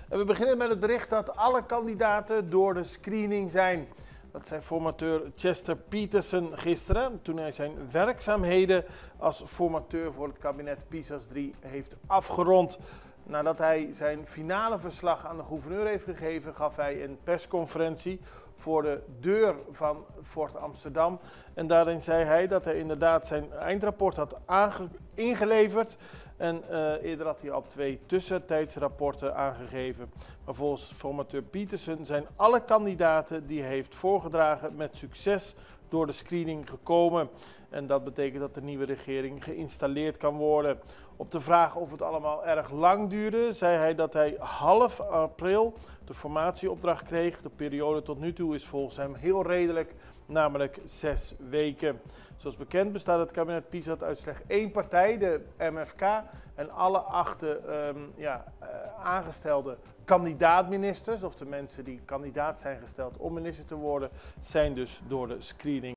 En we beginnen met het bericht dat alle kandidaten door de screening zijn. Dat zei formateur Chester Peterson gisteren toen hij zijn werkzaamheden als formateur voor het kabinet PiSAS 3 heeft afgerond. Nadat hij zijn finale verslag aan de gouverneur heeft gegeven, gaf hij een persconferentie voor de deur van Fort Amsterdam. En daarin zei hij dat hij inderdaad zijn eindrapport had ingeleverd. En eerder had hij al 2 tussentijdsrapporten aangegeven. Maar volgens formateur Peterson zijn alle kandidaten die hij heeft voorgedragen met succes door de screening gekomen. En dat betekent dat de nieuwe regering geïnstalleerd kan worden. Op de vraag of het allemaal erg lang duurde, zei hij dat hij half april de formatieopdracht kreeg. De periode tot nu toe is volgens hem heel redelijk, namelijk 6 weken. Zoals bekend bestaat het kabinet PiSAS uit slechts 1 partij, de MFK. En alle 8 aangestelde kandidaat-ministers, of de mensen die kandidaat zijn gesteld om minister te worden, zijn dus door de screening